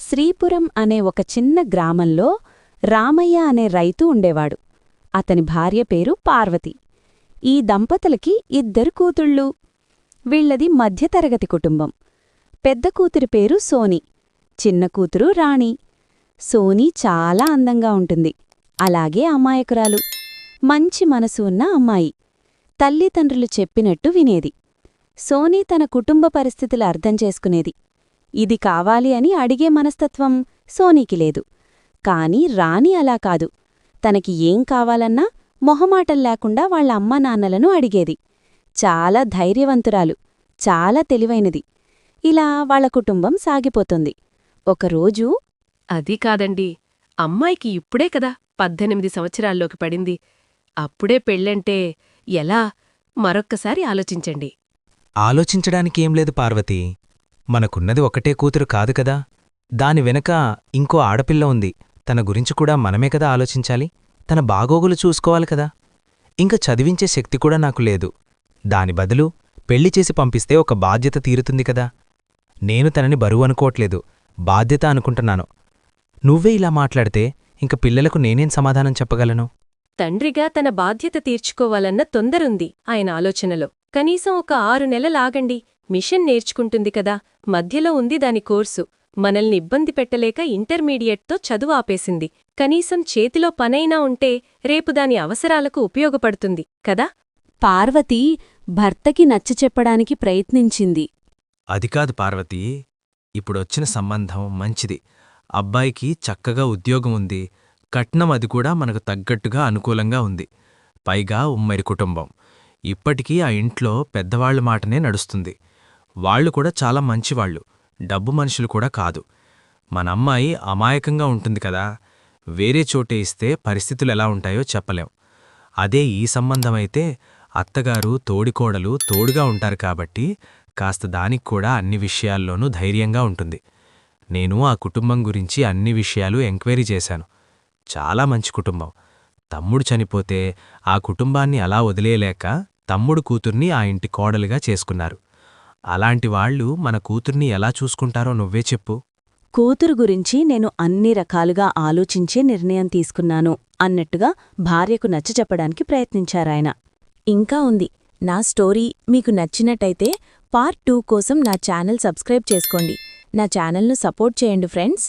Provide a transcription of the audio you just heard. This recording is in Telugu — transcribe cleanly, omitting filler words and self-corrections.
శ్రీపురం అనే ఒక చిన్న గ్రామంలో రామయ్య అనే రైతు ఉండేవాడు. అతని భార్య పేరు పార్వతి. ఈ దంపతులకి 2 కూతుళ్ళు. వీళ్లది మధ్యతరగతి కుటుంబం. పెద్ద కూతురి పేరు సోని, చిన్న కూతురు రాణి. సోని చాలా అందంగా ఉంటుంది, అలాగే అమాయకురాలు. మంచి మనసు ఉన్న అమ్మాయి. తల్లిదండ్రులు చెప్పినట్టు వినేది. సోని తన కుటుంబ పరిస్థితులు అర్థం చేసుకునేది. ఇది కావాలి అని అడిగే మనస్తత్వం సోనీకి లేదు. కాని రాణి అలా కాదు. తనకి ఏం కావాలన్నా మొహమాటం లేకుండా వాళ్ళ అమ్మానాన్నలను అడిగేది. చాలా ధైర్యవంతురాలు, చాలా తెలివైనది. ఇలా వాళ్ళ కుటుంబం సాగిపోతుంది. ఒకరోజు, అది కాదండి, అమ్మాయికి ఇప్పుడే కదా 18 సంవత్సరాల్లోకి పడింది. అప్పుడే పెళ్ళంటే ఎలా? మరొక్కసారి ఆలోచించండి. ఆలోచించడానికేం లేదు పార్వతీ. మనకున్నది ఒకటే కూతురు కాదు కదా. దాని వెనక ఇంకో ఆడపిల్ల ఉంది. తన గురించి కూడా మనమే కదా ఆలోచించాలి. తన బాగోగులు చూసుకోవాలి కదా. ఇంక చదివించే శక్తి కూడా నాకు లేదు. దాని బదులు పెళ్లి చేసి పంపిస్తే ఒక బాధ్యత తీరుతుంది కదా. నేను తనని బరువనుకోవట్లేదు, బాధ్యత అనుకుంటున్నాను. నువ్వే ఇలా మాట్లాడితే ఇంక పిల్లలకు నేనేం సమాధానం చెప్పగలను? తండ్రిగా తన బాధ్యత తీర్చుకోవాలన్న తొందరుంది ఆయన ఆలోచనలో. కనీసం ఒక 6 నెలలాగండి. మిషన్ నేర్చుకుంటుంది కదా, మధ్యలో ఉంది దాని కోర్సు. మనల్ని ఇబ్బంది పెట్టలేక ఇంటర్మీడియట్తో చదువు ఆపేసింది. కనీసం చేతిలో పనైనా ఉంటే రేపు దాని అవసరాలకు ఉపయోగపడుతుంది కదా. పార్వతి భర్తకి నచ్చచెప్పడానికి ప్రయత్నించింది. అదికాదు పార్వతీ, ఇప్పుడొచ్చిన సంబంధం మంచిది. అబ్బాయికి చక్కగా ఉద్యోగం ఉంది. కట్నం అది కూడా మనకు తగ్గట్టుగా అనుకూలంగా ఉంది. పైగా ఉమ్మడి కుటుంబం. ఇప్పటికీ ఆ ఇంట్లో పెద్దవాళ్ల మాటనే నడుస్తుంది. వాళ్లు కూడా చాలా మంచివాళ్లు, డబ్బు మనుషులు కూడా కాదు. మనమ్మాయి అమాయకంగా ఉంటుంది కదా. వేరే చోటే ఇస్తే పరిస్థితులెలా ఉంటాయో చెప్పలేం. అదే ఈ సంబంధమైతే అత్తగారు తోడికోడలు తోడుగా ఉంటారు కాబట్టి కాస్త దానిక్కూడా అన్ని విషయాల్లోనూ ధైర్యంగా ఉంటుంది. నేను ఆ కుటుంబం గురించి అన్ని విషయాలు ఎంక్వైరీ చేశాను. చాలా మంచి కుటుంబం. తమ్ముడు చనిపోతే ఆ కుటుంబాన్ని అలా వదిలేయలేక తమ్ముడు కూతుర్ని ఆ ఇంటి కోడలుగా చేసుకున్నారు. అలాంటి వాళ్లు మన కూతుర్ని ఎలా చూసుకుంటారో నువ్వే చెప్పు. కూతురు గురించి నేను అన్ని రకాలుగా ఆలోచించే నిర్ణయం తీసుకున్నాను అన్నట్టుగా భార్యకు నచ్చచెప్పడానికి ప్రయత్నించారాయన. ఇంకా ఉంది. నా స్టోరీ మీకు నచ్చినట్టయితే పార్ట్ 2 కోసం నా ఛానల్ సబ్స్క్రైబ్ చేసుకోండి. నా ఛానల్ను సపోర్ట్ చేయండి ఫ్రెండ్స్.